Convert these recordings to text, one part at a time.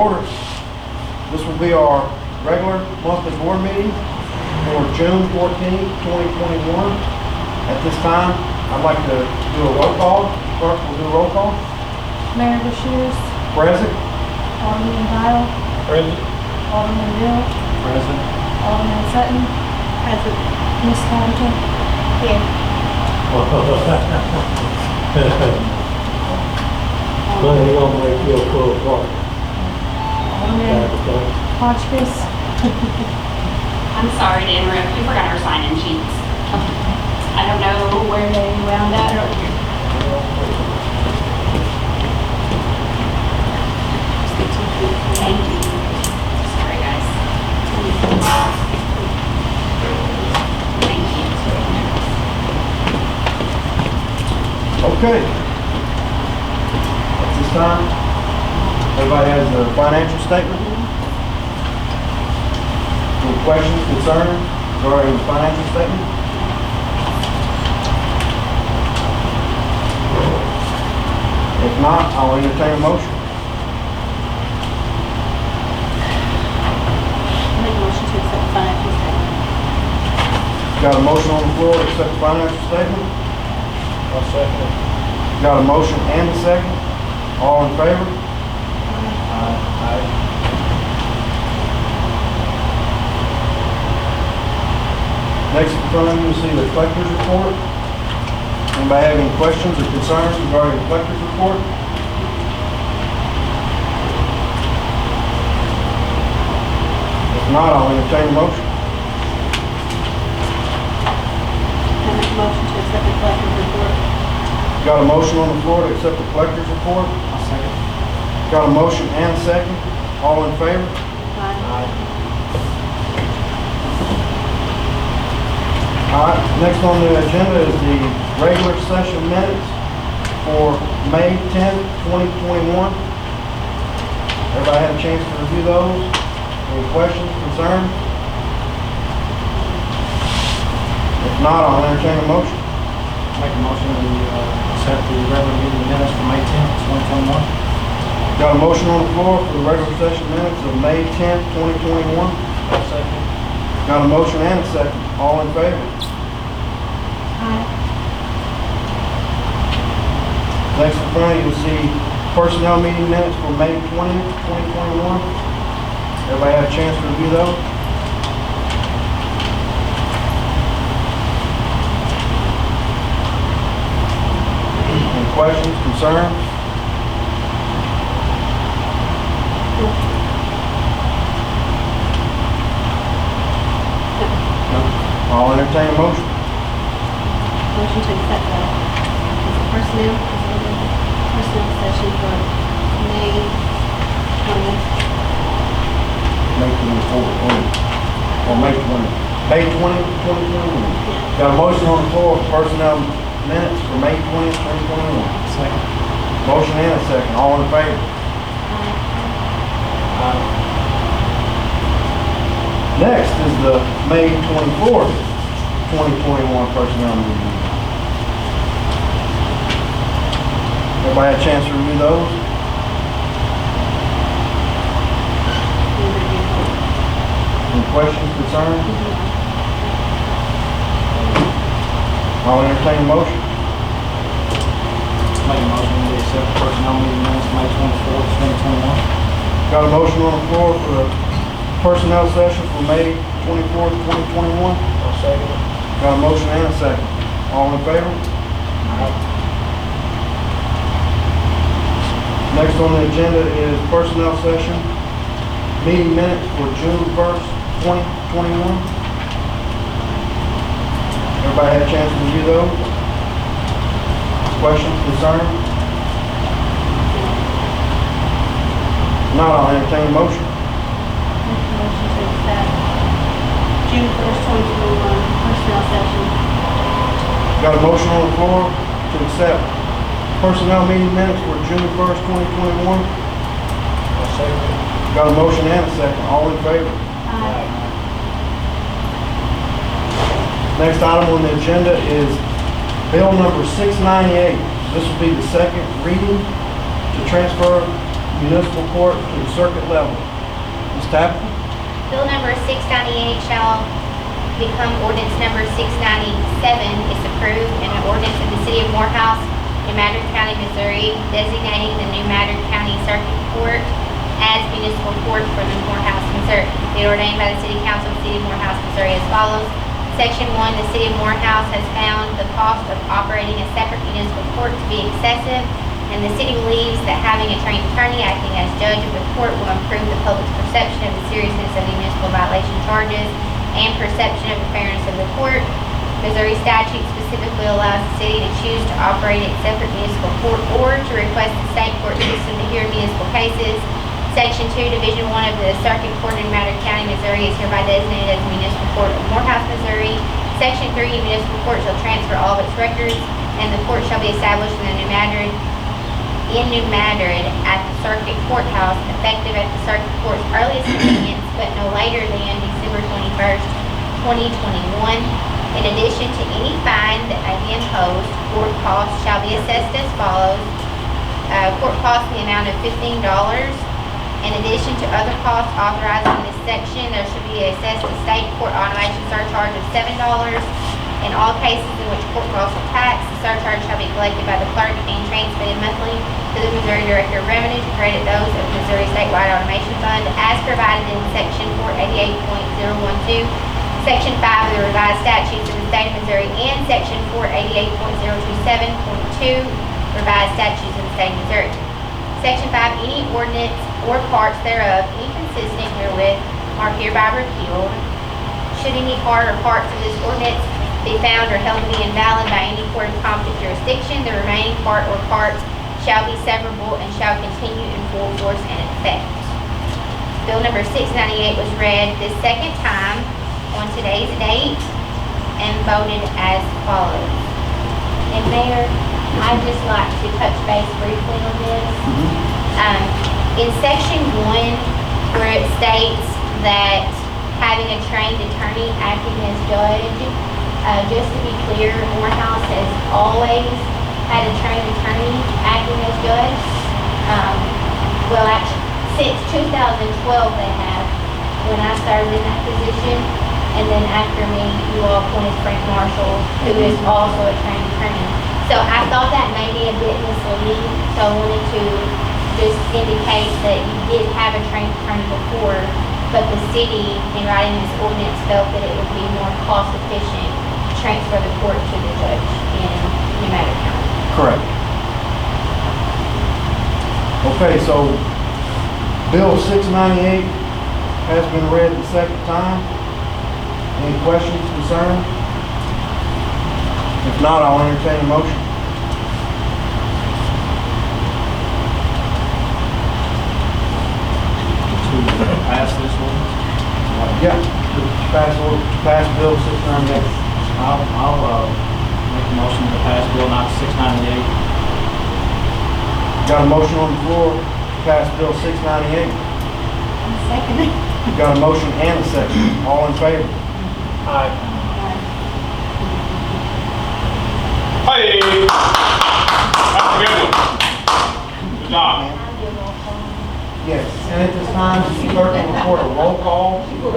Order. This will be our regular monthly board meeting for June 14th, 2021. At this time, I'd like to do a roll call. Clerk will do a roll call. Mayor Bashir, Present. Alderman Dial, Present. Alderman Bill, Present. Alderman Sutton, present. Ms. Tabitha, here. Well, you gonna make your full part. Alderman Hotchkiss, I'm sorry to interrupt. We forgot our sign-in sheets. I don't know where they wound up. Thank you. Sorry, guys. Thank you. Okay. At this time, everybody has a financial statement. Any questions, concerns regarding the financial statement? If not, I'll entertain a motion. make a motion to accept the financial statement. Got a motion on the floor to accept the financial statement? I'll second it. Got a motion and a second. All in favor? Aye. Next in front of you, you'll see the collector's report. Anybody have any questions or concerns regarding the collector's report? If not, I'll entertain a motion. I make a motion to accept the collector's report. Got a motion on the floor to accept the collector's report. I'll second. Got a motion and a second. All in favor? Aye. All right, next on the agenda is the regular session minutes for May 10th, 2021. Everybody had a chance to review those? Any questions, concerns? If not, I'll entertain a motion. Make a motion to accept the regular meeting minutes for May 10th, 2021. Got a motion on the floor for the regular session minutes of May 10th, 2021. I'll second. Got a motion and a second. All in favor? Aye. Next in front of you, you'll see personnel meeting minutes for May 20th, 2021. Everybody had a chance to review those? Any questions, concerns? I'll entertain a motion. Motion to accept the personnel session for May 20th. May 24th, or May 20th. May 20th, 2021. Got a motion on the floor for personnel minutes for May 20th, 2021. Second. Motion and a second. All in favor? Next is the May 24th, 2021 personnel meeting. Everybody had a chance to review those? Any questions, concerns? I'll entertain a motion. Make a motion to accept the personnel meeting minutes May 24th, 2021. Got a motion on the floor for the personnel session for May 24th, 2021. I'll second it. Got a motion and a second. All in favor? Next on the agenda is personnel session, meeting minutes for June 1st, 2021. Everybody had a chance to review those? Questions, concerns? Not, I'll entertain a motion. Make a motion to accept June 1st, 2021 personnel session. Got a motion on the floor to accept personnel meeting minutes for June 1st, 2021. I'll second it. Got a motion and a second. All in favor? Aye. Next item on the agenda is bill number 698. This will be the second reading to transfer municipal court to the circuit level. Ms. Tappan? Bill number 698 shall become ordinance number 697 is approved, and an ordinance of the city of Morehouse, New Madrid County, Missouri, designating the New Madrid County Circuit Court as municipal court for the Morehouse, Missouri. Be ordained by the City Council of the City of Morehouse, Missouri as follows. Section 1, the City of Morehouse has found the cost of operating a separate municipal court to be excessive, and the city believes that having a trained attorney acting as judge of the court will improve the public's perception of the seriousness of the municipal violation charges and perception of the fairness of the court. Missouri statute specifically allows the city to choose to operate its separate municipal court or to request the state court system to hear municipal cases. Section 2, Division 1 of the Circuit Court in Madrid County, Missouri is hereby designated as the municipal court of Morehouse, Missouri. Section 3, the municipal court shall transfer all of its records, and the court shall be established in New Madrid at the Circuit Courthouse, effective at the Circuit Court's earliest convenience, but no later than December 21st, 2021. In addition to any fine that may be imposed, court costs shall be assessed as follows. Court costs in the amount of $15. In addition to other costs authorized in this section, there should be assessed a state court automation surcharge of $7. In all cases in which court costs are taxed, the surcharge shall be collected by the clerk and transmitted monthly to the Missouri Director of Revenue to credit those of the Missouri Statewide Automation Fund as provided in Section 488.012, Section 5 of the revised statutes of the state of Missouri, and Section 488.027.2 revised statutes of the state of Missouri. Section 5, any ordinance or parts thereof inconsistent herewith are hereby repealed. Should any part or parts of this ordinance be found or held to be invalid by any court of competent jurisdiction, the remaining part or parts shall be severable and shall continue in full force and effect. Bill number 698 was read this second time on today's date and voted as follows. And Mayor, I'd just like to touch base briefly on this. In section 1, where it states that having a trained attorney acting as judge, just to be clear, Morehouse has always had a trained attorney acting as judge. Well, actually, since 2012 they have, when I started in that position, and then after me, you all appointed Frank Marshall, who is also a trained attorney. So I thought that may be a bit misleading, so I wanted to just indicate that you did have a trained attorney before, but the city, in writing this ordinance, felt that it would be more cost efficient to transfer the court to the judge in New Madrid County. Correct. Okay, so Bill 698 has been read the second time. Any questions, concerns? If not, I'll entertain a motion. To pass this ordinance? Yeah, pass Bill 698. I'll make a motion to pass Bill 698. Got a motion on the floor to pass Bill 698. Second. Got a motion and a second. All in favor? Aye. Hey! That's a good one. Good job. Yes. And at this time, the clerk will report a roll call for.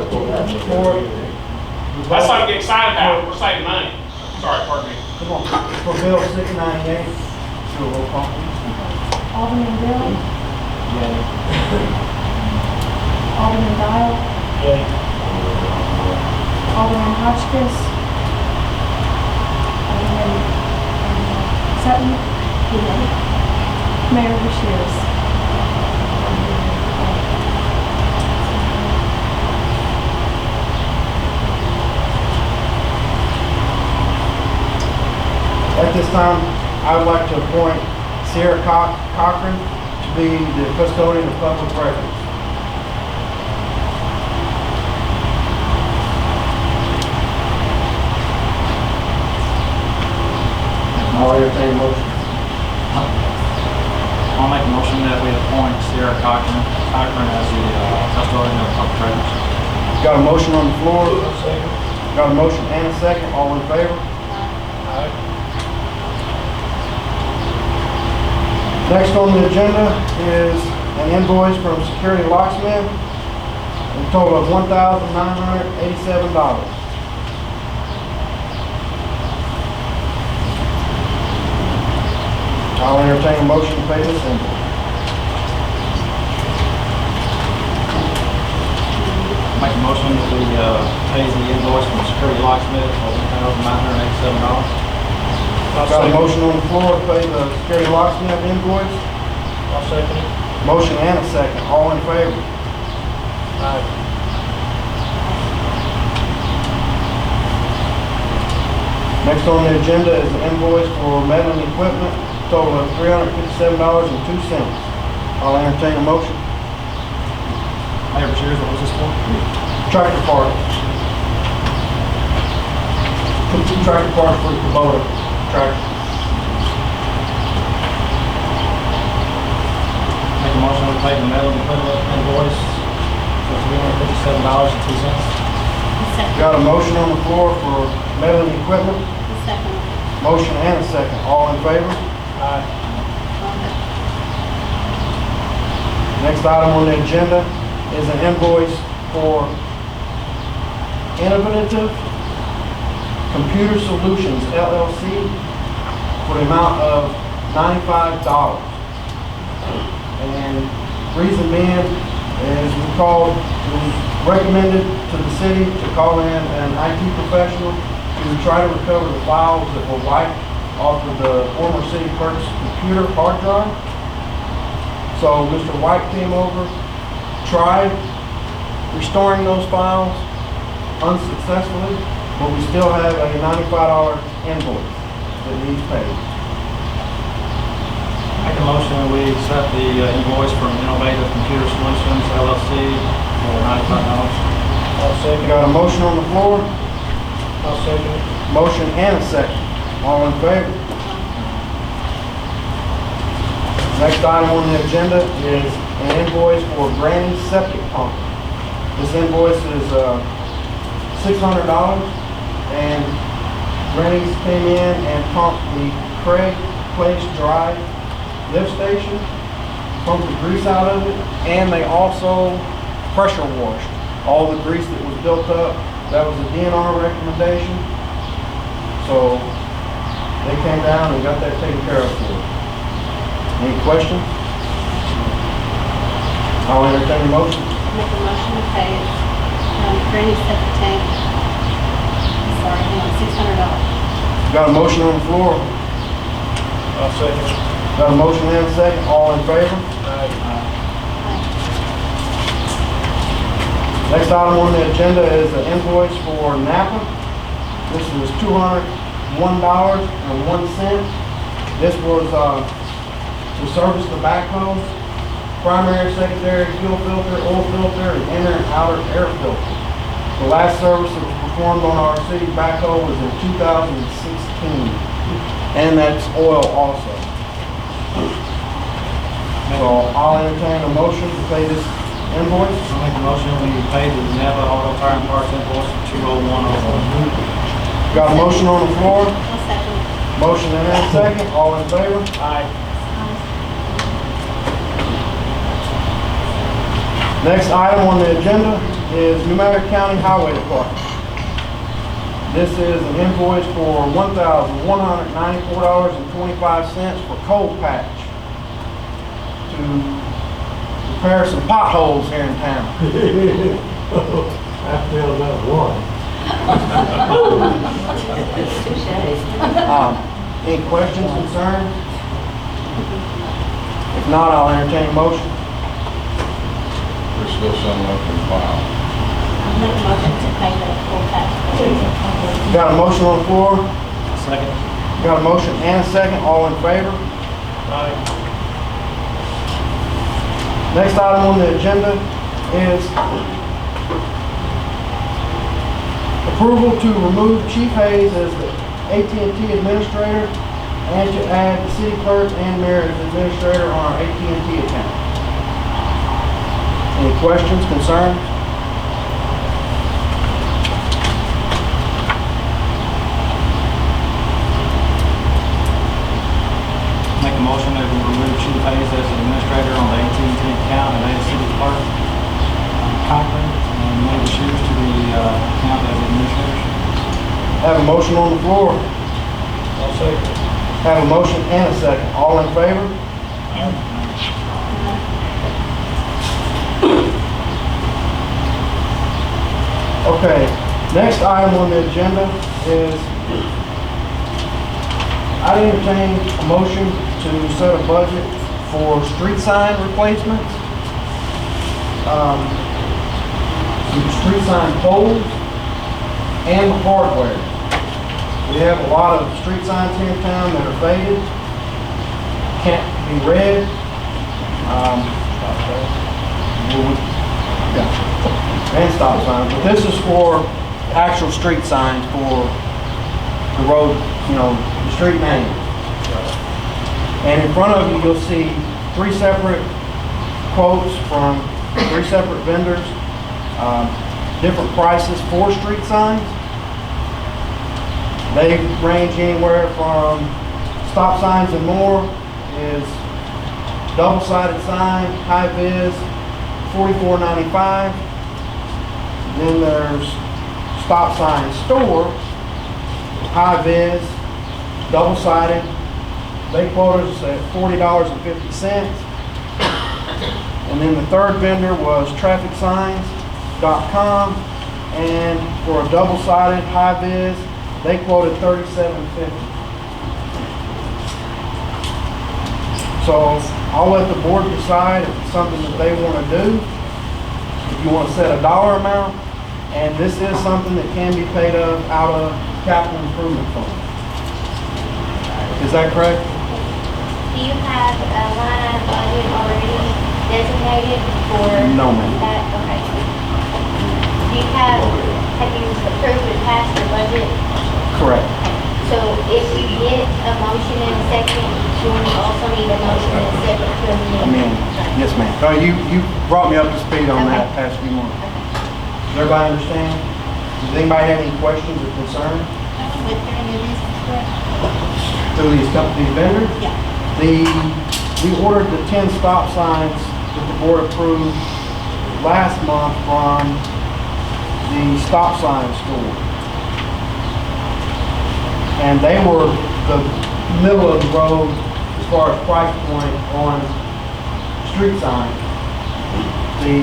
That's something to get excited about. We're saving money. Sorry, pardon me. Come on, for Bill 698, do a roll call. Alderman Dillon, Yay. Alderman Dial, Yay. Alderman Hotchkiss, Alderman Sutton, Mayor Rushiers. At this time, I would like to appoint Sierra Cochran to be the custodian of public records. I'll entertain a motion. I'll make a motion that we appoint Sierra Cochran as the custodian of public records. Got a motion on the floor. Got a motion and a second. All in favor? Next on the agenda is an invoice from Security Locksmith, a total of $1,987. I'll entertain a motion to pay this invoice. Make a motion that we pay the invoice from Security Locksmith for $1,987. Got a motion on the floor to pay the Security Locksmith invoice. I'll second it. Motion and a second. All in favor? Aye. Next on the agenda is an invoice for metal and equipment, total of $357.02. I'll entertain a motion. Mayor Cheers, what was this for? Tractor parts. Tractor parts for the Kubota tractor. Make a motion to pay the metal and equipment invoice for $357.02. Second. Got a motion on the floor for metal and equipment. Second. Motion and a second. All in favor? Aye. Next item on the agenda is an invoice for Innovative Computer Solutions LLC for the amount of $95. And reason being is it was recommended to the city to call in an IT professional to try to recover the files that were wiped off of the former city clerk's computer hard drive. So Mr. White came over, tried restoring those files unsuccessfully, but we still have a $95 invoice that needs paid. Make a motion that we accept the invoice from Innovative Computer Solutions LLC for $95. I'll second We it. got a motion on the floor, I'll second it. motion and a second. All in favor? Next item on the agenda is an invoice for Granny Septic Pump. This invoice is $600, and Granny's came in and pumped the Craig Place Drive lift station, pumped the grease out of it, and they also pressure washed all the grease that was built up. That was a DNR recommendation. So they came down and got that taken care of for us. Any questions? I'll entertain a motion. Make a motion to pay it, Granny septic tank. Sorry, hang on, $600. Got a motion on the floor. I'll second it. Got a motion and a second. All in favor? Aye. Next item on the agenda is an invoice for Napa. This is $201.01. This was to service the backhoe, primary, secondary, fuel filter, oil filter, and inner and outer air filter. The last service that was performed on our city backhoe was in 2016, and that's oil also. So I'll entertain a motion to pay this invoice. I'll make a motion we pay the Napa Auto Tire and Parts invoice for $201.01. Got a motion on the floor, I'll second. motion and a second, all in favor? Aye. Next item on the agenda is New Marion County Highway Department. This is an invoice for $1,194.25 for coal patch to repair some potholes here in town. I feel that one. Any questions, concerns? If not, I'll entertain a motion. There's still some left in the file. I'll make a motion to pay the full tax. Got a motion on the floor, Second. got a motion and a second, all in favor? Aye. Next item on the agenda is approval to remove Chief Hayes as the AT&T administrator and to add the city clerk and mayor as administrator on our AT&T account. Any questions, concerns? Make a a motion that we remove Chief Hayes as administrator on the AT&T account at Ada City Park, Conklin, and move the shoes to the account as administrator. Have a motion on the floor. I'll say it. Have a motion and a second. All in favor? Okay, next item on the agenda is I entertain a motion to set a budget for street sign replacements, some street sign poles, and hardware. We have a lot of street signs here in town that are faded, can't be read. And stop signs, but this is for actual street signs for the road, the street name. And in front of you, you'll see 3 separate quotes from 3 separate vendors, different prices for street signs. They range anywhere from stop signs and more is double-sided sign, high vis, $44.95. Then there's stop sign store, high vis, double-sided. They quoted us at $40.50. And then the third vendor was trafficsigns.com, and for a double-sided high vis, they quoted $37.50. So I'll let the board decide if it's something that they want to do. If you want to set a dollar amount, and this is something that can be paid out of capital improvement fund. Is that correct? Do you have a line item budget already designated for No, ma'am. that? Okay. Do you have you approved and passed your budget? Correct. So if you get a motion in a second, you will also need a motion in a second to amend. Yes, ma'am. Oh, you brought me up to speed on that past few months. Does everybody understand? Does anybody have any questions or concerns With any of these, correct? through these vendors? Yeah. We ordered the 10 stop signs that the board approved last month from the stop sign store. And they were the middle of the road as far as price point on street signs. The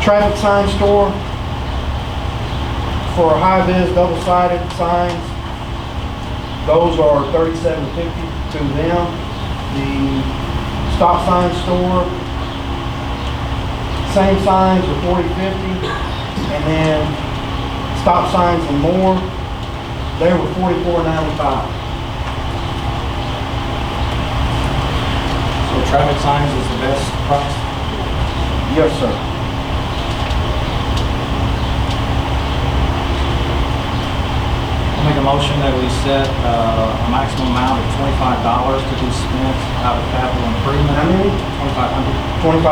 traffic sign store for high-vis double-sided signs, those are $37.50 to them. The stop sign store, same signs are $40.50, and then stop signs and more, they were $44.95. So traffic signs is the best price? Yes, sir. I'll make a motion that we set a maximum amount of $25 to be spent out of capital improvement. How many? 2,500. 2,500?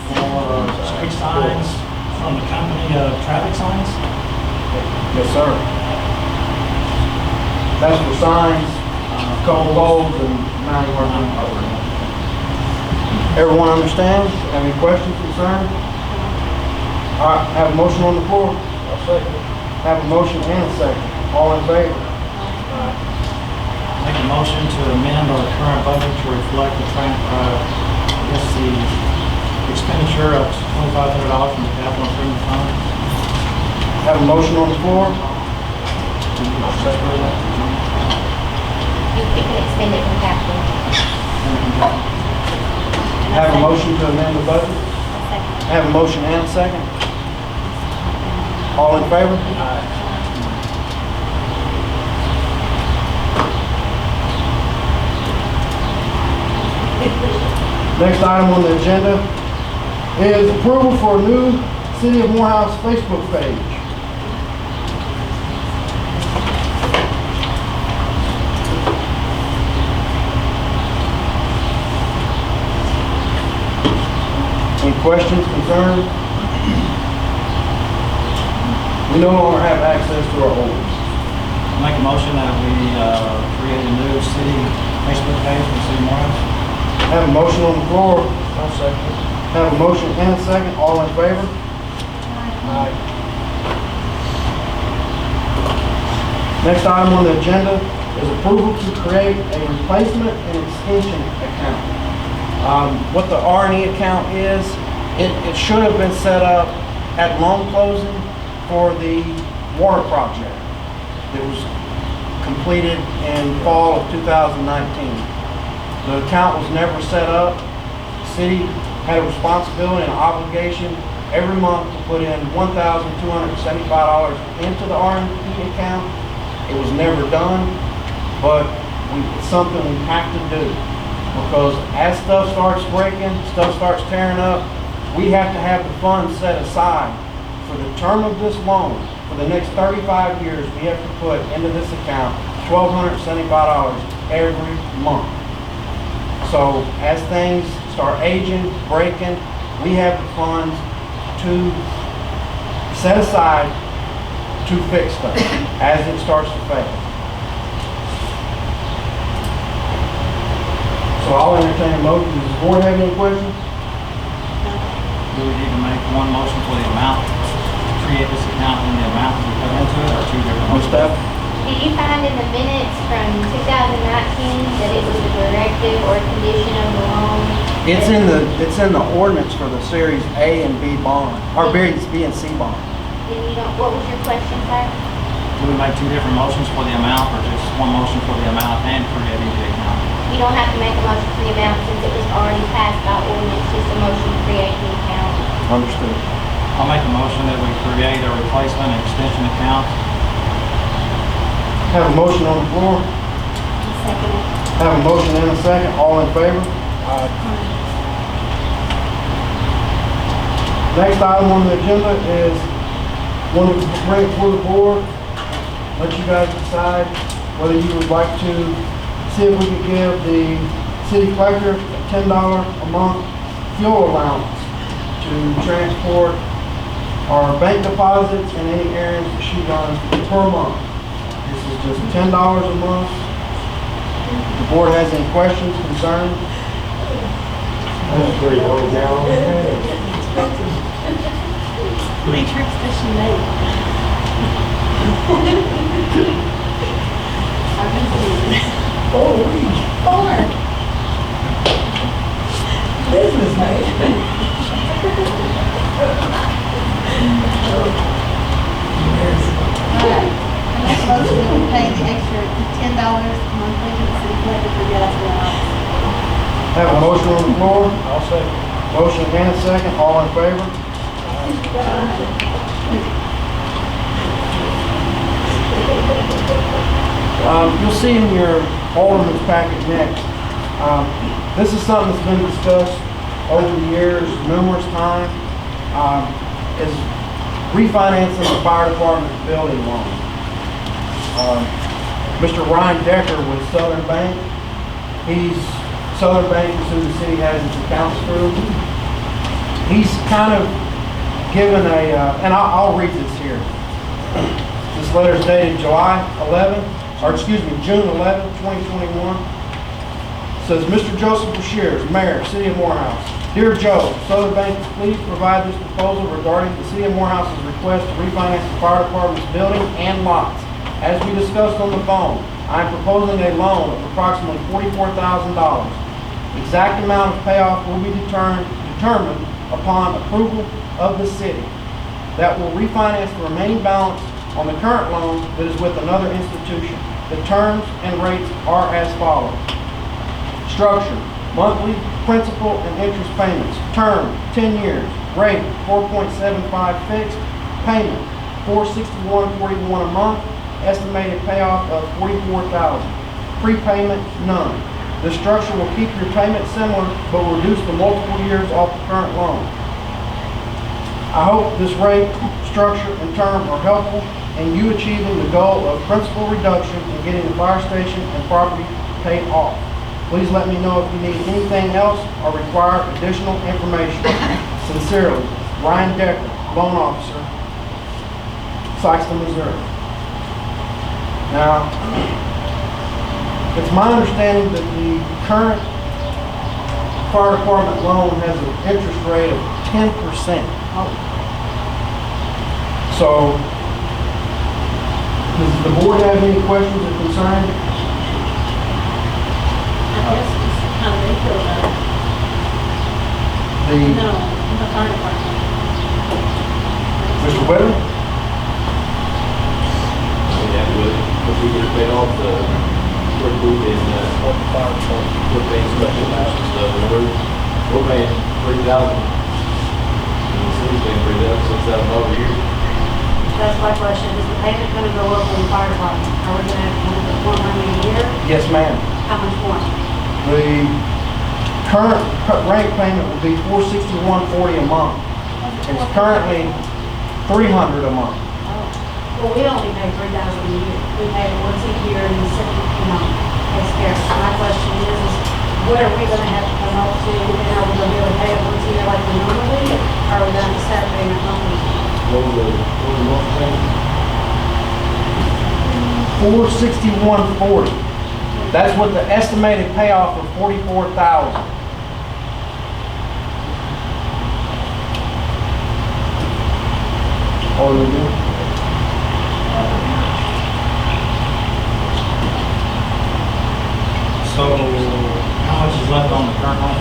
For street signs from the company of Traffic Signs. Yes, sir. That's for signs, cone poles, and mounting markers. Everyone understand? Have any questions, concerns? All right, have a motion on the floor. I'll say it. Have a motion and a second. All in favor? Make a motion to amend our current budget to reflect the expenditure of $2,500 from the capital improvement fund. Have a motion on the floor. You can expend it from capital. Have a motion to amend the budget. Have a motion and a second. All in favor? Next item on the agenda is approval for a new City of Morehouse Facebook page. Any questions, concerns? we no longer have access to our ordinance. Make a motion that we create a new city Facebook page for the city of Morehouse. Have a motion on the floor, I'll second it. have a motion and a second, all in favor? Aye. Next item on the agenda is approval to create a replacement and extension account. What the R&E account is, it should have been set up at loan closing for the water project that was completed in fall of 2019. The account was never set up. The city had a responsibility and obligation every month to put in $1,275 into the R&E account. It was never done, but it's something we have to do, because as stuff starts breaking, stuff starts tearing up, we have to have the funds set aside for the term of this loan. For the next 35 years, we have to put into this account $1,275 every month. So as things start aging, breaking, we have the funds to set aside to fix stuff as it starts to fail. So I'll entertain a motion. Does the board have any questions? Do we need to make one motion for the amount, to create this account and the amount we put into it, or two different Ms. motions? Steph? Did you find in the minutes from 2019 that it was a directive or a condition of the loan? It's in the ordinance for the Series A and B bond, or B and C bond. Then you don't, what was your question, sir? Do we make two different motions for the amount, or just one motion for the amount and creating the account? You don't have to make a motion for the amount since it was already passed by ordinance, just a motion to create the account. Understood. I'll make a motion that we create a replacement and extension account. Have a motion on the floor. Second it. Have a motion and a second. All in favor? Next item on the agenda is one to bring it before the board. Let you guys decide whether you would like to see if we could give the city collector a $10 a month fuel allowance to transport our bank deposits and any errands that she runs per month. This is just $10 a month. If the board has any questions, concerns? That's pretty low down. How many trips does she make? I've been seeing. 4 weeks. 4. Businessman. Alright, I make a motion that we pay the extra $10 monthly to the city collector for gas allowance. Have a motion on the floor. I'll second. Motion and a second. All in favor? You'll see in your Alderman's packet next, this is something that's been discussed over the years numerous times, is refinancing the fire department's building loan. Mr. Ryan Decker with Southern Bank, Southern Bank is who the city has its accounts through. He's kind of given and I'll read this here. This letter is dated June 11, 2021. It says, Mr. Joseph Beshears, Mayor, City of Morehouse. Dear Joe, Southern Bank, please provide this proposal regarding the City of Morehouse's request to refinance the fire department's building and lots. As we discussed on the phone, I am proposing a loan of approximately $44,000. Exact amount of payoff will be determined upon approval of the city. That will refinance the remaining balance on the current loan that is with another institution. The terms and rates are as follows. Structure, monthly principal and interest payments. Term, 10 years. Rate, 4.75 fixed. Payment, $461.41 a month. Estimated payoff of $44,000. Prepayment, none. The structure will keep your payment similar, but will reduce the multiple years off the current loan. I hope this rate, structure, and term are helpful in you achieving the goal of principal reduction and getting the fire station and property paid off. Please let me know if you need anything else or require additional information. Sincerely, Ryan Decker, Loan Officer, Sikeston, Missouri. Now, it's my understanding that the current fire department loan has an interest rate of 10%. So, does the board have any questions or concerns? I guess it's how they feel about it. The, No, the fire department. Mr. Whitman? Yeah, if we get paid off the, we're moving, we're paying special house and stuff, and we're paying $3,000. And the city's paying $3,000, $6,000 a year. That's my question, is the payment gonna go up on the fire department? Are we gonna have to put more money a year? Yes, ma'am. How much more? The current rate payment will be $461.40 a month. It's currently $300 a month. Well, we only pay $3,000 a year. We pay it once a year and the city, takes care of it. My question is what are we gonna have to come up to, and are we gonna be able to pay it once a year like we normally, or are we gonna start paying it monthly? What was the month payment? $461.40. That's what the estimated payoff of $44,000. Oh, you do? So, how much is left on the current one?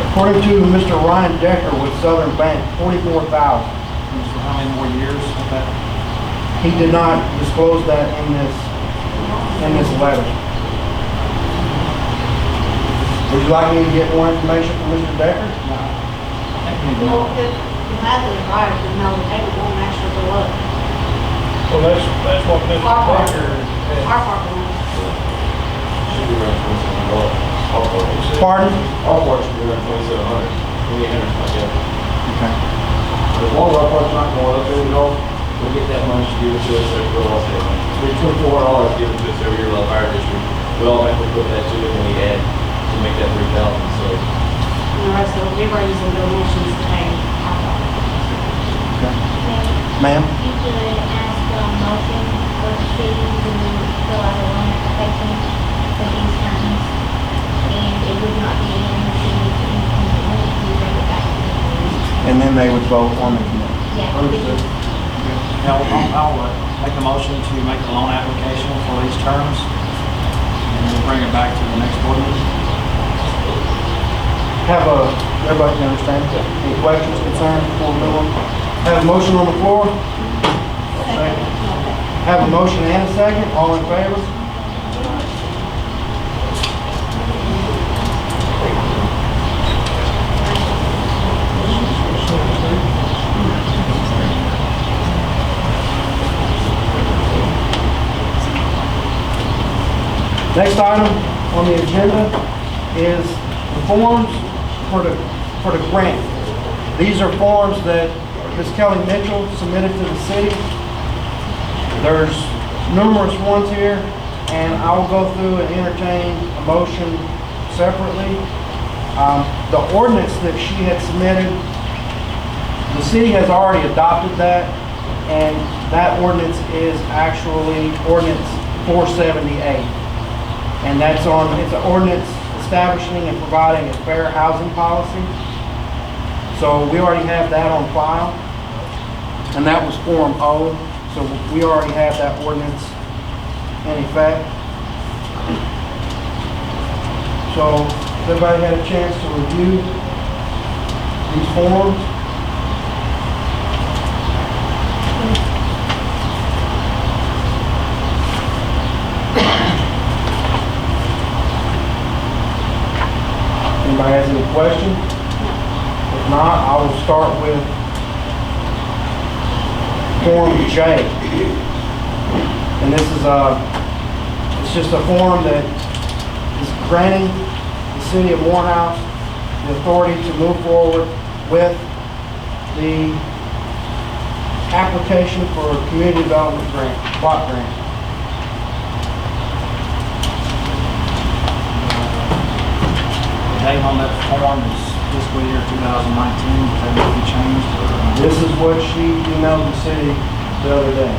According to Mr. Ryan Decker with Southern Bank, $44,000. For how many more years with that? He did not disclose that in this letter. Would you like me to get more information from Mr. Decker? Well, if that is right, then no, the payment won't actually go up. Well, that's what Mr. Our part, Baker had. our part won't. Should be around $2,700. All parts. Pardon? All parts should be around $2,700, $2,800, like that. Okay. As long as our parts not going up any at all, we'll get that money to give it to us every year. We $2,400 given to us every year by the fire district. We automatically put that to it when we add to make that $3,000, so. And the rest of it, we raise the donations to pay our part. Ma'am? You could ask a motion for the city to fill out a loan application for these funds. And it would not be in the city to independently, we bring it back to the board. And then they would vote on the committee. Yeah. Understood. Now, I'll make a motion to make the loan application for these terms, and we'll bring it back to the next board meeting. Everybody can understand? Any questions, concerns before we move on? Have a motion on the floor? Have a motion and a second, all in favor? Next item on the agenda is the forms for the grant. These are forms that Ms. Kelly Mitchell submitted to the city. There's numerous ones here, and I will go through and entertain a motion separately. The ordinance that she had submitted, the city has already adopted that, and that ordinance is actually ordinance 478. And it's an ordinance establishing and providing a fair housing policy. So we already have that on file. And that was Form O, so we already have that ordinance in effect. So, has everybody had a chance to review these forms? Anybody has any questions? If not, I will start with Form J. And this is it's just a form that is granting the city of Morehouse the authority to move forward with the application for a community development grant, block grant. The date on that form is fiscal year 2019, has that been changed? Or, This is what she emailed the city the other day.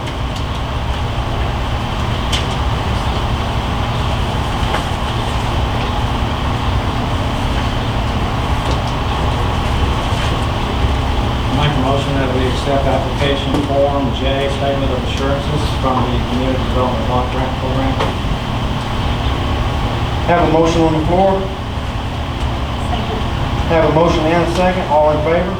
Make a motion that we accept application form J, statement of assurances from the Community Development Block Grant Program. Have a motion on the floor. Second. Have a motion and a second. All in favor?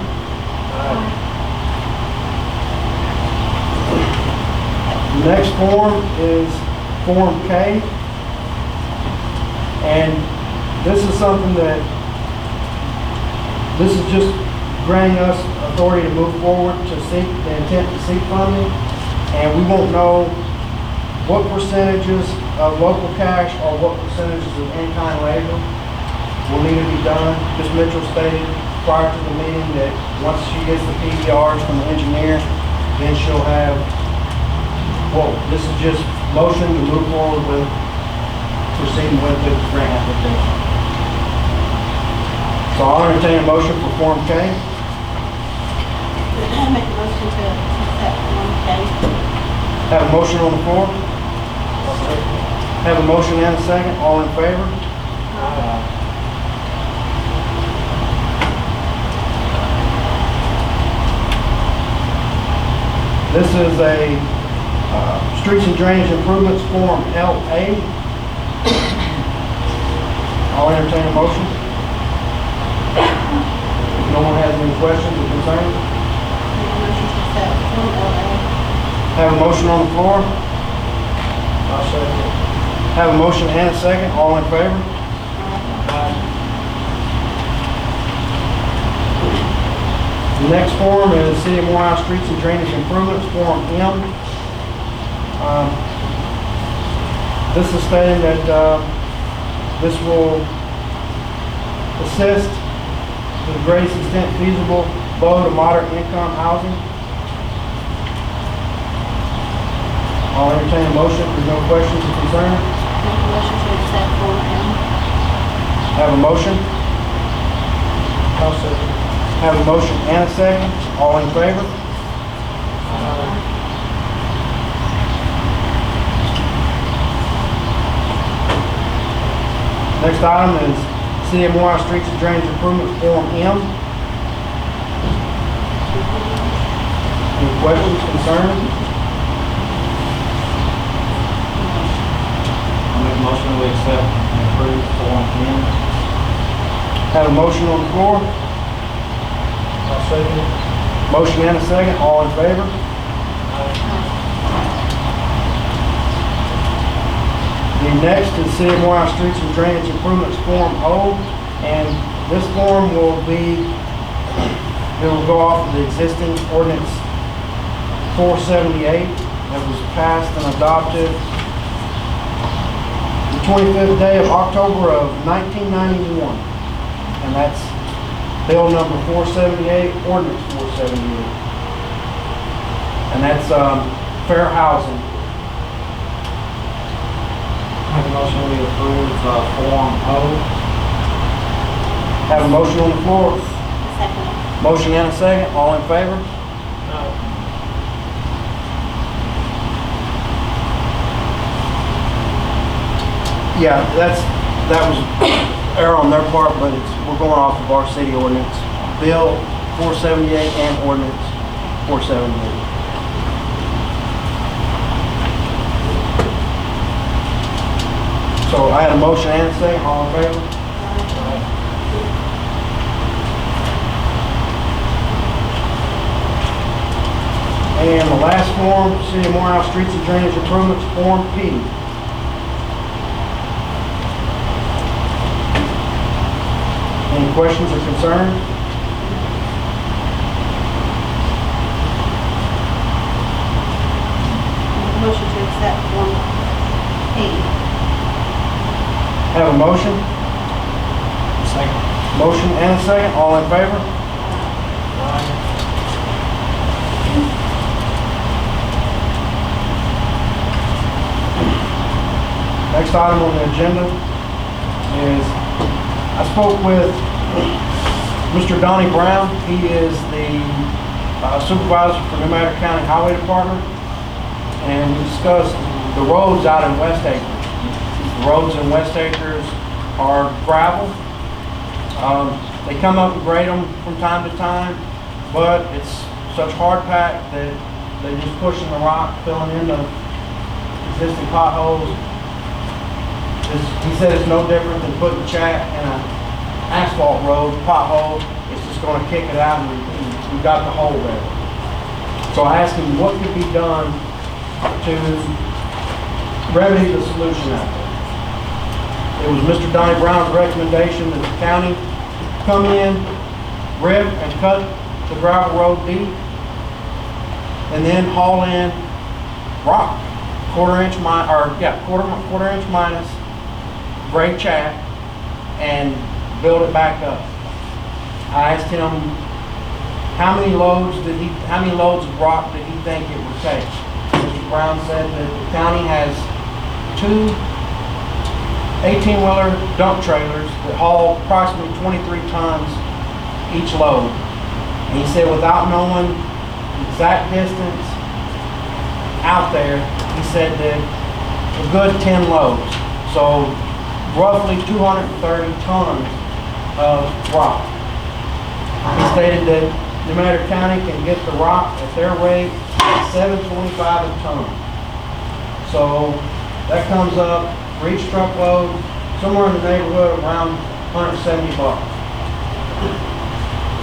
The next form is Form K. And this is something that, this is just granting us authority to move forward to seek, the intent to seek funding. And we won't know what percentages of local cash or what percentages of in-kind labor will need to be done. Ms. Mitchell stated prior to the meeting that once she gets the PDRs from the engineer, then she'll have, well, this is just motion to move forward with proceeding with the grant application. So I'll entertain a motion for Form K. I make a motion to accept Form K. Have a motion on the floor. Have a motion and a second. All in favor? This is a Streets and Drainage Improvements Form LA. I'll entertain a motion. If no one has any questions or concerns, Make a motion to accept Form LA. have a motion on the floor. I'll second. Have a motion and a second. All in favor? The next form is City of Morehouse Streets and Drainage Improvements, Form M. This is stating that this will assist to the greatest extent feasible low to moderate income housing. I'll entertain a motion. If there's no questions or concerns. Make a motion to accept Form M. Have a motion. I'll second. Have a motion and a second. All in favor? Next item is City of Morehouse Streets and Drainage Improvements Form M. Any questions, concerns? I'll make a motion we accept and approve Form M. Have a motion on the floor. I'll second. Motion and a second. All in favor? The next is City of Morehouse Streets and Drainage Improvements Form O, and this form will be, it will go off of the existing ordinance 478 that was passed and adopted the 25th day of October of 1991, and that's bill number 478, ordinance 478, and that's fair housing. Make a motion we approve Form O. Have a motion on the floor. Second. Motion and a second. All in favor? Yeah, that was error on their part, but we're going off of our city ordinance. Bill 478 and ordinance 478. So I had a motion and a second. All in favor? And the last form, City of Morehouse Streets and Drainage Improvements, Form P. Any questions or concerns? Motion to accept Form P. Have a motion? Second. Motion and a second. All in favor? Next item on the agenda is, I spoke with Mr. Donnie Brown. He is the supervisor for New Madrid County Highway Department, and we discussed the roads out in West Acres. The roads in West Acres are gravel. They come up and grade them from time to time, but it's such hard pack that they're just pushing the rock, filling in the existing potholes. He said it's no different than putting chat in an asphalt road pothole. It's just going to kick it out, and we've got the hole there. So I asked him what could be done to remedy the solution out there. It was Mr. Donnie Brown's recommendation that the county come in, rip and cut the gravel road deep, and then haul in rock, quarter inch minus, grade chat, and build it back up. I asked him how many loads of rock did he think it would take. Mr. Brown said that the county has 2 18-wheeler dump trailers that haul approximately 23 tons each load. And he said without knowing the exact distance out there, he said that a good 10 loads. So roughly 230 tons of rock. He stated that New Madrid County can get the rock at their rate at $7.25 a ton. So that comes up for each truckload somewhere in the neighborhood of around $170.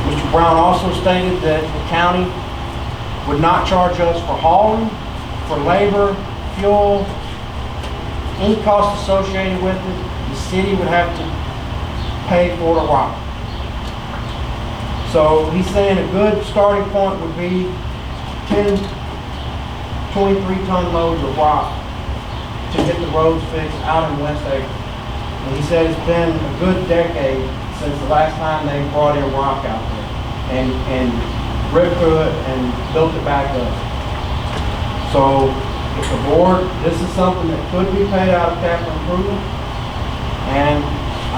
Mr. Brown also stated that the county would not charge us for hauling, for labor, fuel, any cost associated with it. The city would have to pay for the rock. So he's saying a good starting point would be 10, 23-ton loads of rock to get the roads fixed out in West Acres. And he said it's been a good decade since the last time they brought in rock out there and ripped through it and built it back up. So if the board, this is something that could be paid out of capital improvement, and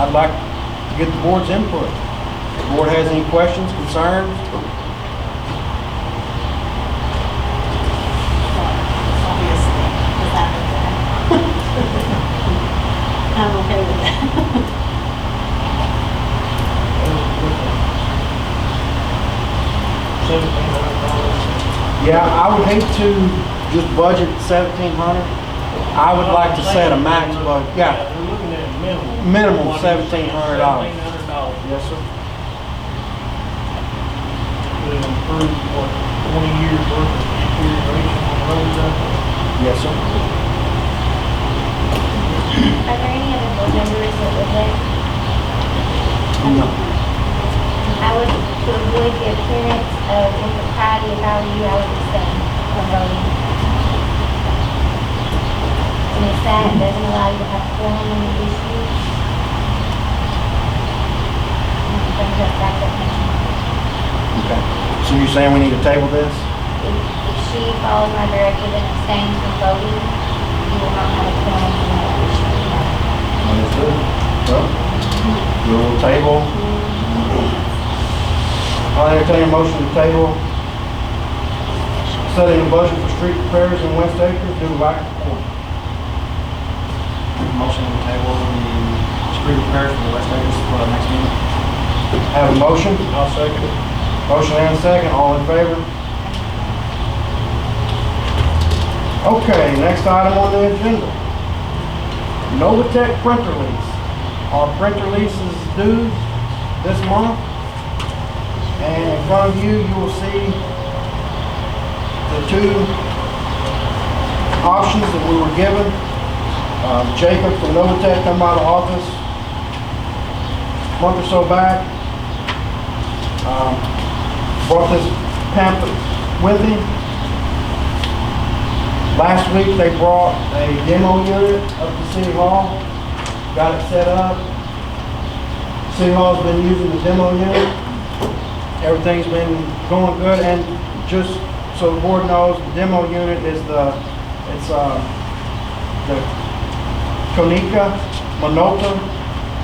I'd like to get the board's input. If the board has any questions, concerns? Obviously, because I did that. I'm okay with that. Yeah, I would hate to just budget $1,700. I would like to set a max budget. Yeah, We're looking at minimum. minimum $1,700. $1,700. Yes, sir. To improve, 20 years worth of deterioration on roads out there. Yes, sir. Are there any other board members that would like? No. I would, to avoid the appearance of impropriety if I were you, I would abstain from voting. And if that doesn't allow you to have forum on the issue, it brings us back up next month. Okay. So you're saying we need to table this? If she follows my directive and abstains from voting, you will not have a forum on that issue. Understood. Well, we'll table. I'll entertain a motion to table setting a budget for street repairs in West Acres due to lack of quorum. Motion to table the street repairs for the West Acres for the next meeting. Have a motion? I'll second it. Motion and a second, all in favor? Okay, next item on the agenda. Novatech printer lease. Our printer lease is due this month. And in front of you, you will see the 2 options that we were given. Jacob from Novatech come by the office a month or so back. Brought this pamphlet with him. Last week they brought a demo unit up to City Hall, got it set up. City Hall's been using the demo unit. Everything's been going good, and just so the board knows, the demo unit is the Konica Minolta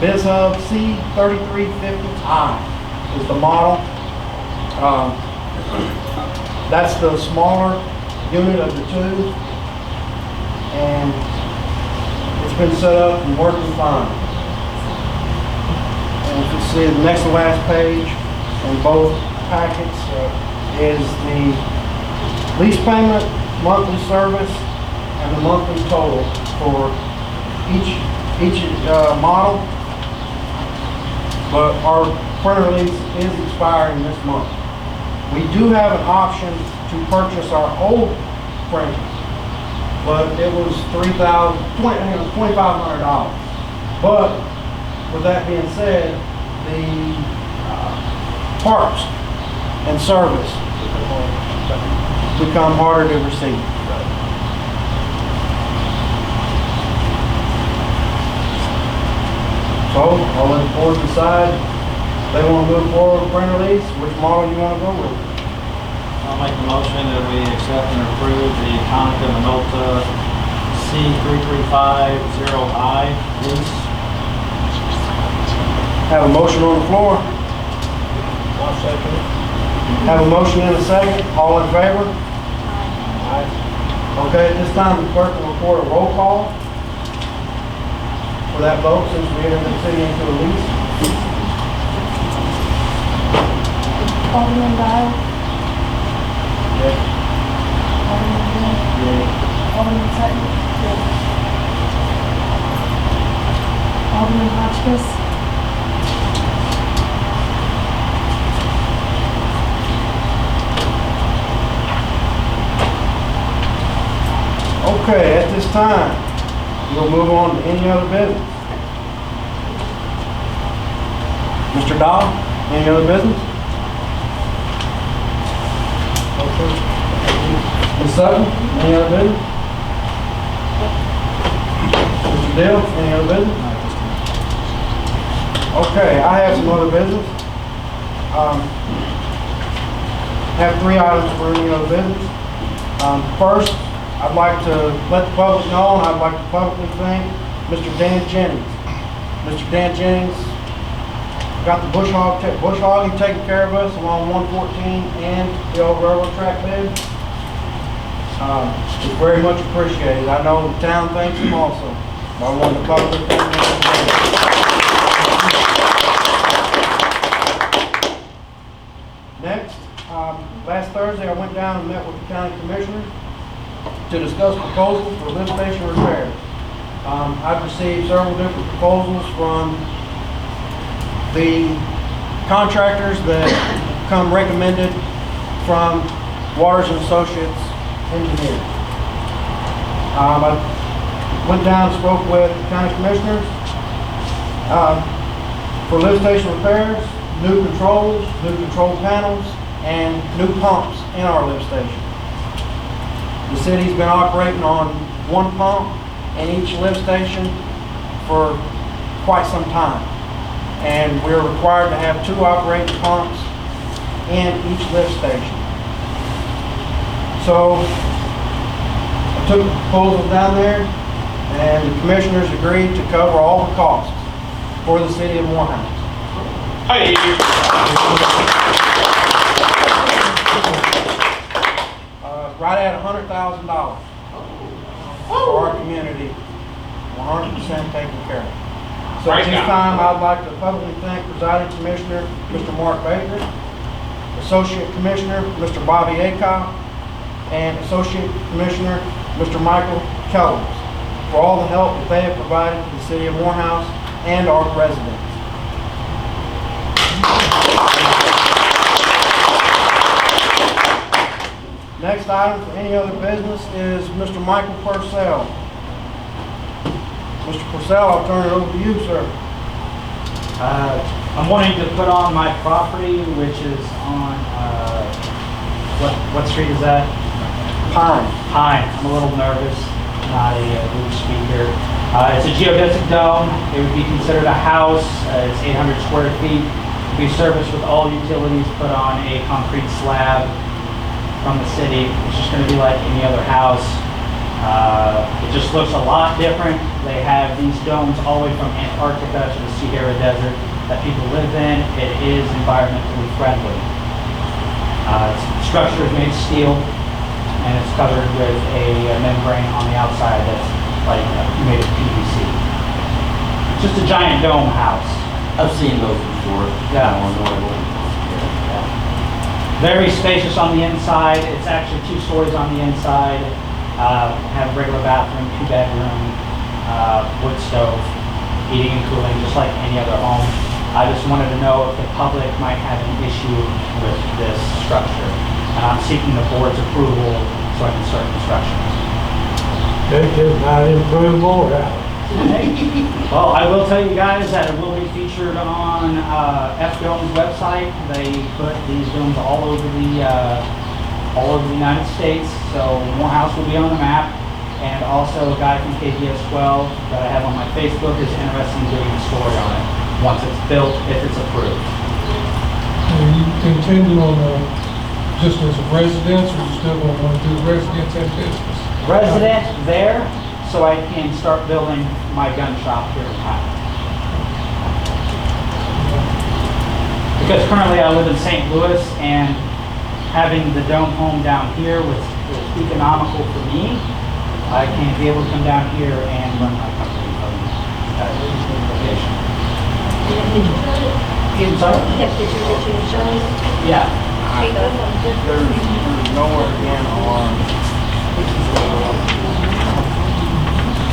BizHub C3350i is the model. That's the smaller unit of the two. And it's been set up and working fine. And if you see the next to last page in both packets is the lease payment, monthly service, and the monthly total for each model. But our printer lease is expiring this month. We do have an option to purchase our old printer, but it was $2,500. But with that being said, the parts and service become harder to receive. So I'll let the board decide if they want to move forward with printer lease, which model you want to go with. I'll make the motion that we accept and approve the Konica Minolta C3350i lease. Have a motion on the floor. One second. Have a motion and a second. All in favor? Aye. Okay, at this time, the clerk will record a roll call for that vote since we entered the city into a lease. Alderman Dial, Yes. Alderman Green, Alderman Sutton. Alderman Hotchkiss. Okay, at this time, we'll move on to any other business. Mr. Dahl, any other business? Okay. Ms. Sutton, any other business? Mr. Dale, any other business? Okay, I have some other business. Have 3 items for any other business. First, I'd like to let the public know, and I'd like to publicly thank Mr. Dan Jennings. Mr. Dan Jennings got the bush hogging taken care of us along 114 and the old railroad track bed. It's very much appreciated. I know the town thanks him also. But I want the public to thank him. Next, last Thursday I went down and met with the county commissioners to discuss proposals for lift station repair. I've received several different proposals from the contractors that come recommended from Waters and Associates Engineers. I went down and spoke with the county commissioners for lift station repairs, new controls, new control panels, and new pumps in our lift station. The city's been operating on one pump in each lift station for quite some time. And we're required to have 2 operating pumps in each lift station. So I took the proposal down there and the commissioners agreed to cover all the costs for the city of Morehouse. Hey, Right at $100,000 for our community, 100% taken care of. So at this time, I'd like to publicly thank Presiding Commissioner, Mr. Mark Baker, Associate Commissioner, Mr. Bobby Acock, and Associate Commissioner, Mr. Michael Kellums, for all the help that they have provided to the city of Morehouse and our residents. Next item for any other business is Mr. Michael Purcell. Mr. Purcell, I'll turn it over to you, sir. I'm wanting to put on my property, which is on, what street is that? Pine. Pine. I'm a little nervous, not a good speaker. It's a geodesic dome. It would be considered a house. It's 800 square feet. It would be serviced with all utilities, put on a concrete slab from the city. It's just going to be like any other house. It just looks a lot different. They have these domes all the way from Antarctica to the Sahara Desert that people live in. It is environmentally friendly. Structure is made of steel, and it's covered with a membrane on the outside that's like made of PVC. Just a giant dome house. I've seen those before. Yeah. On Norwood. Very spacious on the inside. It's actually 2 stories on the inside. Have regular bathroom, 2-bedroom, wood stove, heating and cooling, just like any other home. I just wanted to know if the public might have an issue with this structure. And I'm seeking the board's approval so I can start construction. They just not improve more out. Well, I will tell you guys that it will be featured on F-Dome's website. They put these domes all over the United States, so Morehouse will be on the map. And also a guy from KBS 12 that I have on my Facebook is interested in doing a story on it once it's built, if it's approved. And you continue on just as a residence, or you still gonna want to do residence and business? Resident there, so I can start building my gun shop here in town. Because currently I live in St. Louis, and having the dome home down here was economical for me. I can be able to come down here and run my company from that location. I'm sorry? Yeah. There's nowhere again on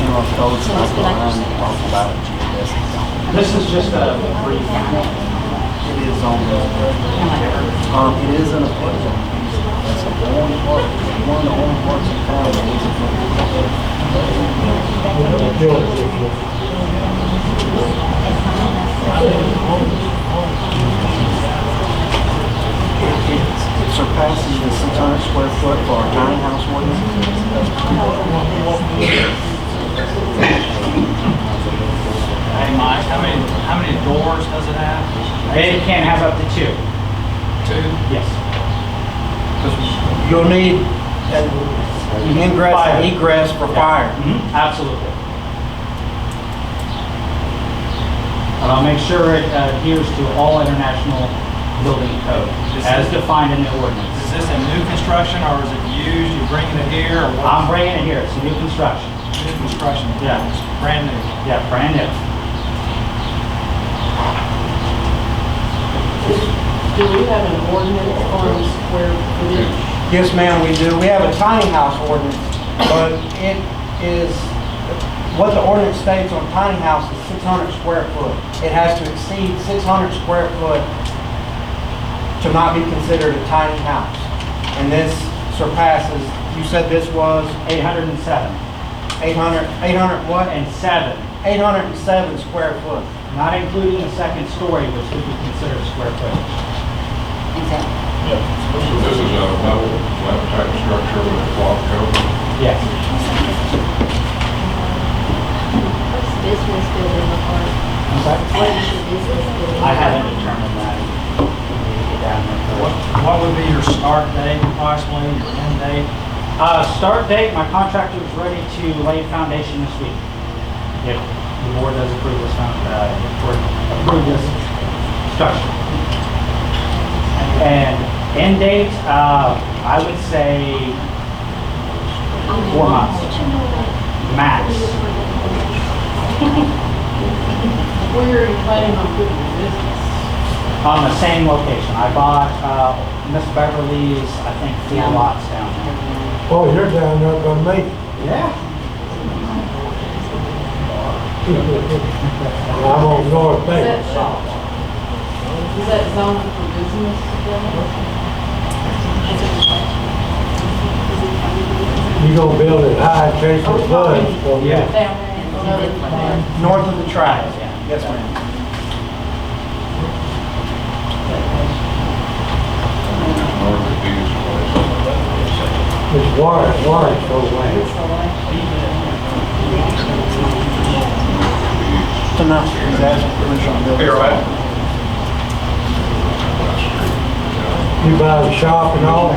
general code stuff around that talk about a geodesic zone. This is just a brief. It is on the, it is in a flood zone. That's the only part, one of the only parts in town that is a It surpasses the 600 square foot for our tiny house ordinance. Hey, Mike, how many doors does it have? It can have up to 2. 2? Yes. You'll need an ingress Fire. and egress for fire. Absolutely. And I'll make sure it adheres to all international building code as defined in the ordinance. Is this a new construction or is it used? You're bringing it here or what? I'm bringing it here. It's a new construction. New construction? Yeah. It's brand new? Yeah, brand new. Do we have an ordinance on square footage? Yes, ma'am, we do. We have a tiny house ordinance, but it is, what the ordinance states on tiny house is 600 square foot. It has to exceed 600 square foot to not be considered a tiny house. And this surpasses, you said this was 807. 800 what? And 7. 807 square foot. Not including the second story, which would be considered square footage. So this is a level type structure with a clock cover? Yes. What's business building look like? I'm sorry? What is your business building? I haven't determined that. We need to get down there first. What would be your start date approximately, your end date? Start date, my contractor is ready to lay foundation this week. If the board does approve this, approve this structure. And end date, I would say 4 months, max. Where are you planning on putting your business? On the same location. I bought Miss Beverly's, I think, 4 lots down there. Oh, you're down there by me. Yeah. I'm on North Is Main. that zone for business? You gonna build it high in case of floods. Yeah. Down there in another part. North of the track. Yes, ma'am. North of these places. It's water so wet. Tonight, he's asking permission to build. Here, right? You buy the shop and all?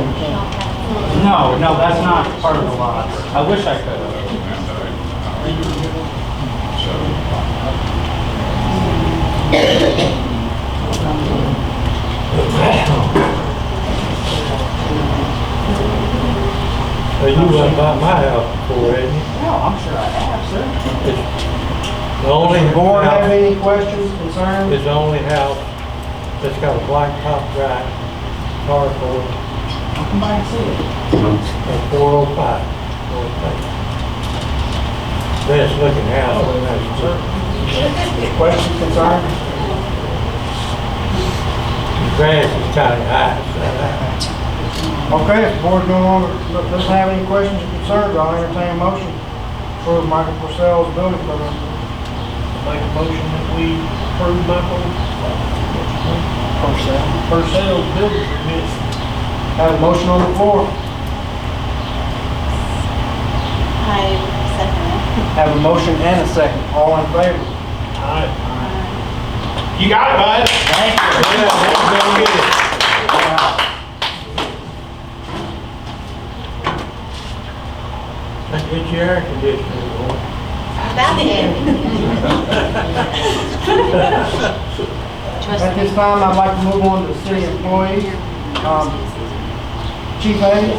No, that's not part of the lot. I wish I could. So you went by my house before, hadn't you? No, I'm sure I have, sir. It's the only Does the board have house, any questions, concerns? it's the only house that's got a black top drive, carport, I'll come by and see it. and 405. Best looking house in that street. Questions, concerns? The grass is kind of high, so Okay, if the board no longer doesn't have any questions or concerns, I'll entertain a motion for Michael Purcell's building permit. make a motion that we approve Michael Purcell's building permit. Have a motion on the floor. I second it. Have a motion and a second. All in favor? Alright. You got it, bud. Yeah, that's very good. It's your air conditioner, boy. About it. At this time, I'd like to move on to the city employees. Chief Hayes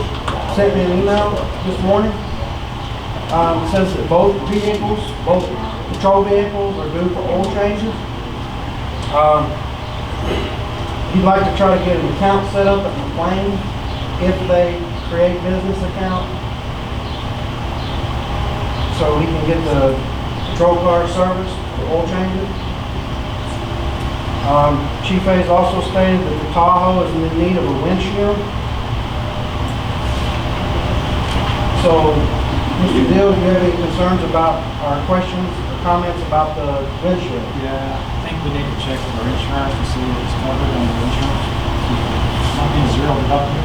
sent me an email this morning. It says that both vehicles, both patrol vehicles are due for oil changes. He'd like to try to get an account set up at McLean if they create business account, so he can get the patrol car service for oil changes. Chief Hayes also stated that the Tahoe is in need of a windshield. So, Mr. Deal, do you have any concerns about, or questions or comments about the windshield? Yeah, I think we need to check with our insurance to see if it's covered under insurance. Might be zero deductible.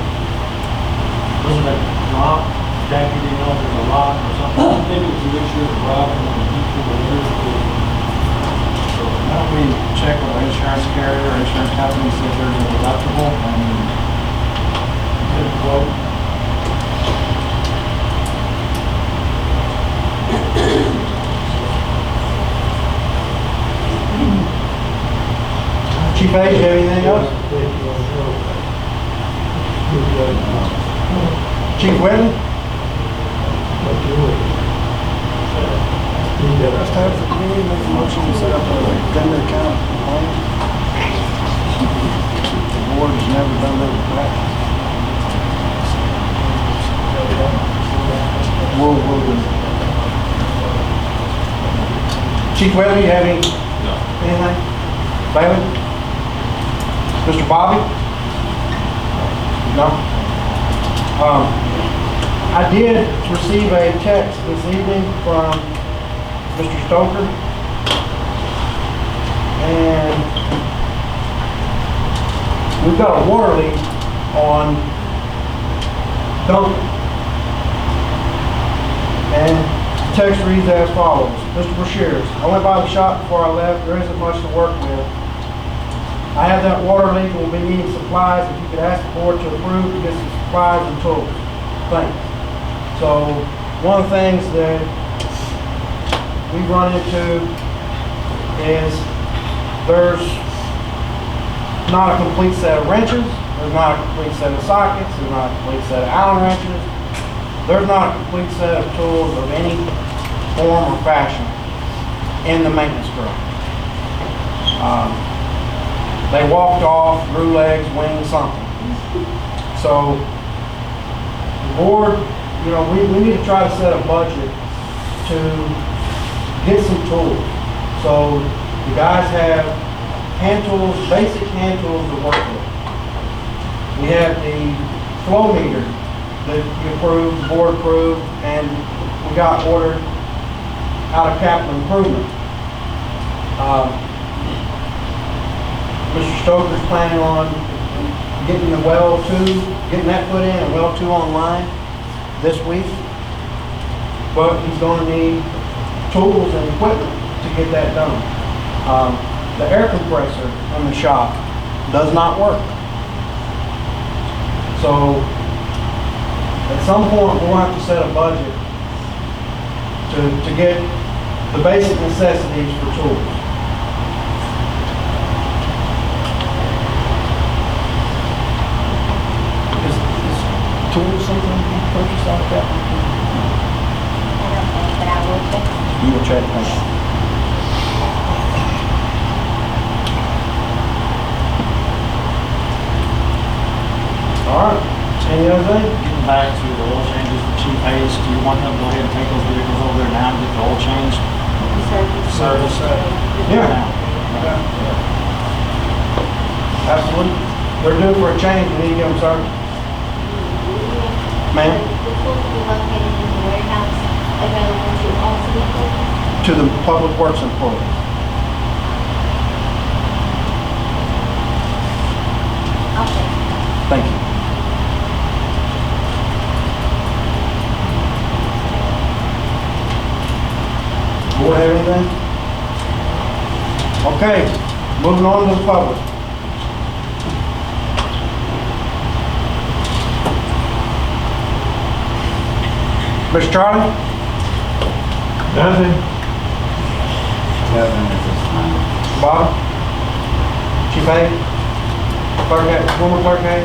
Wasn't it lock, Jackie, you know, there's a lock or something? I think it's a mixture of rock and why don't we check with our insurance carrier or insurance company, see if there's a deductible and get a quote. Chief Hayes, you have anything else? Chief Whitley? First time for committee, make a motion to set up a vendor account plan. The board has never done that in practice. We'll do it. Chief Whitley, you have any? No. Anything? Bailey? Mr. Bobby? No? I did receive a text this evening from Mr. Stoker. And we've got a water leak on Duncan. And the text reads as follows. Mr. Brashears, I went by the shop before I left. There isn't much to work with. I have that water leak and will be needing supplies. If you could ask the board to approve to get some supplies and tools. Thanks. So, one of the things that we run into is there's not a complete set of wrenches, there's not a complete set of sockets, there's not a complete set of Allen wrenches, there's not a complete set of tools of any form or fashion in the maintenance truck. They walked off, grew legs, wings, something. So, the board, you know, we need to try to set a budget to get some tools. So, the guys have hand tools, basic hand tools to work with. We have the flow meter that you approved, the board approved, and we got ordered out of capital improvement. Mr. Stoker's planning on getting the well 2, getting that put in, and well 2 online this week. But he's going to need tools and equipment to get that done. The air compressor in the shop does not work. So, at some point, we'll have to set a budget to get the basic necessities for tools. Is tool something? purchase on that one? I don't think, but I will check. You will check, thank you. All right, any other thing? Getting back to the oil changes for Chief Hayes, do you want him to go ahead and take those vehicles over there now and get the oil changed? Service. Yeah. Absolutely. They're due for a change, you need to get them started. Ma'am? The tools will be located in the warehouse, available to all city employees. To the public works employees. I'll check. Thank you. Board have anything? Okay, moving on to the public. Mr. Charlie? Nothing. Bob? Chief A? Clerk A? Former Clerk A?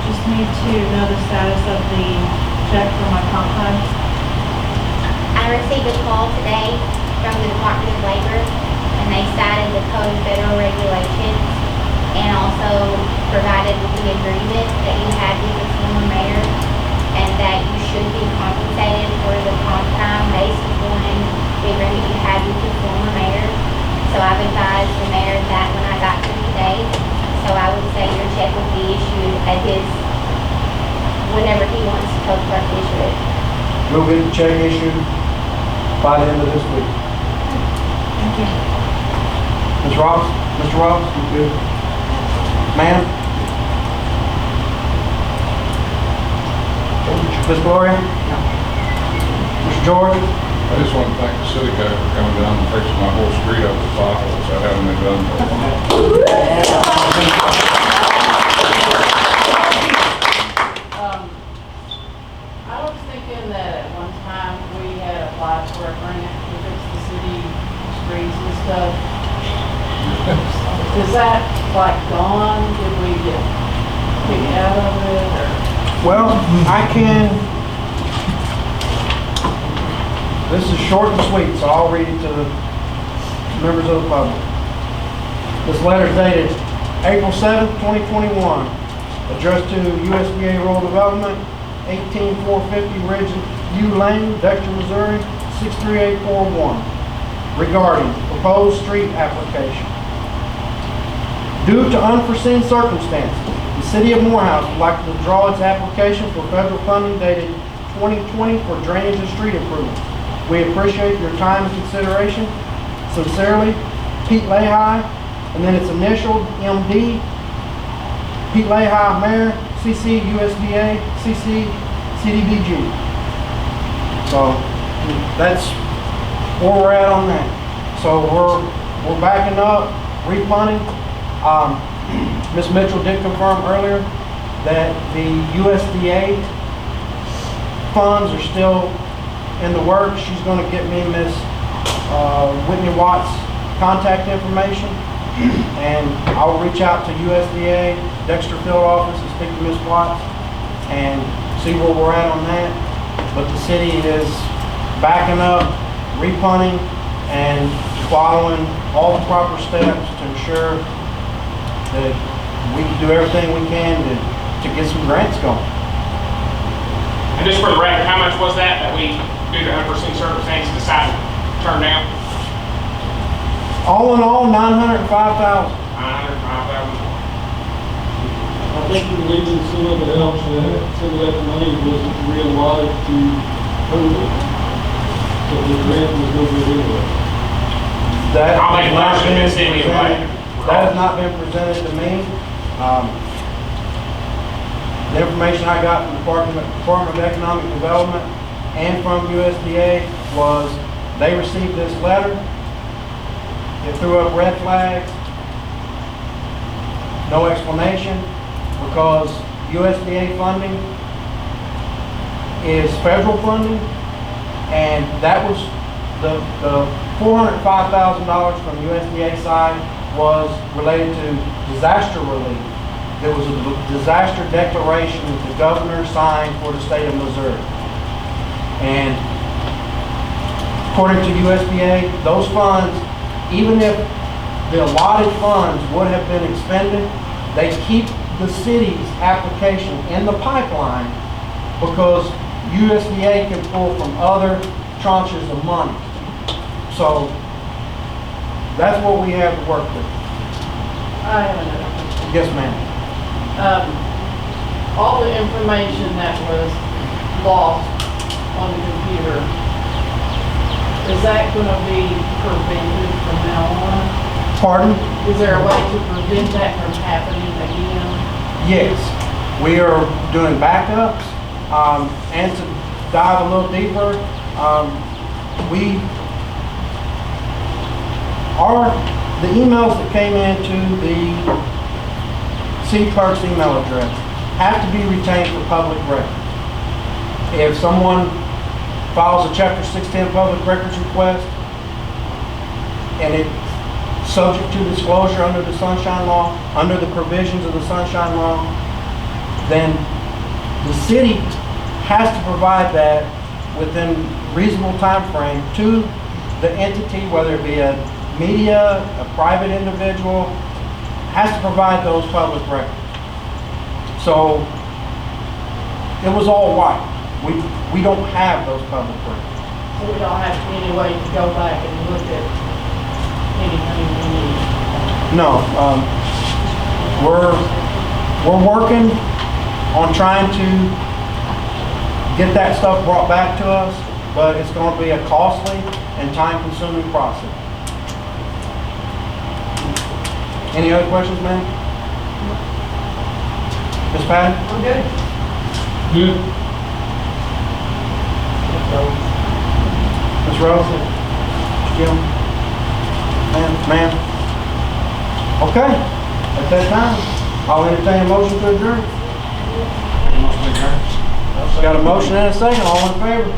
Just need to know the status of the check for my comp time. I received a call today from the Department of Labor, and they cited the Code of Federal Regulations and also provided the agreement that you had with the former mayor, and that you should be compensated for the comp time based upon the agreement you had with the former mayor. So I've advised the mayor that when I got to today, so I would say your check would be issued at his, whenever he wants to tell the clerk to issue it. We'll get the check issued by the end of this week. Thank you. Ms. Ross? Mr. Ross, you good? Ma'am? Ms. Gloria? Mr. George? I just want to thank the city guy for coming down and fixing my whole street up with potholes. I haven't been done for a while. I was thinking that at one time we had applied for a grant to fix the city streets and stuff. Is that like gone? Did we get kicked out of it or? Well, I can, this is short and sweet, so I'll read it to the members of the public. This letter is dated April 7th, 2021, addressed to USDA Rural Development, 18450 Ridge View Lane, Dexter, Missouri, 63841, regarding proposed street application. Due to unforeseen circumstances, the City of Morehouse would like to withdraw its application for federal funding dated 2020 for drainage and street improvements. We appreciate your time and consideration. Sincerely, Pete Lehi, and then its initial MD, Pete Lehi, Mayor, CC USDA, CC CDBG. So that's where we're at on that. So we're backing up, replanning. Ms. Mitchell did confirm earlier that the USDA funds are still in the works. She's going to get me Ms. Whitney Watt's contact information, and I'll reach out to USDA, Dexter Field Office, and speak to Ms. Watts and see where we're at on that. But the city is backing up, repunting, and following all the proper steps to ensure that we can do everything we can to get some grants going. And just for the record, how much was that we, due to unforeseen circumstances, decided to turn down? All in all, $905,000. $905,000. I think the reason some of it helps, some of that money wasn't realized to COVID. So the grant was no good anyway. That I'll make a has not motion been to send me away. presented- that has not been presented to me. The information I got from the Department of Economic Development and from USDA was they received this letter. It threw up red flags. No explanation, because USDA funding is federal funding, and that was the $405,000 from USDA side was related to disaster relief. there was a disaster declaration that the governor signed for the state of Missouri. And according to USDA, those funds, even if the allotted funds would have been expended, they keep the city's application in the pipeline because USDA can pull from other tranches of money. So that's what we have to work with. I have another question. Yes, ma'am. All the information that was lost on the computer, is that gonna be prevented from now on? Pardon? Is there a way to prevent that from happening again? Yes. We are doing backups, and to dive a little deeper, the emails that came into the city clerk's email address have to be retained for public record. If someone files a Chapter 610 public records request and it's subject to disclosure under the Sunshine Law, under the provisions of the Sunshine Law, then the city has to provide that within reasonable time frame to the entity, whether it be a media, a private individual, has to provide those public records. So it was all white. We don't have those public records. So we don't have any way to go back and look at anything we need? No, we're working on trying to get that stuff brought back to us, but it's going to be a costly and time-consuming process. Any other questions, ma'am? Ms. Patty? I'm good. Good. Ms. Rose? Jim? Ma'am? Okay, at that time, I'll entertain a motion to adjourn. Got a motion and a second, all in favor?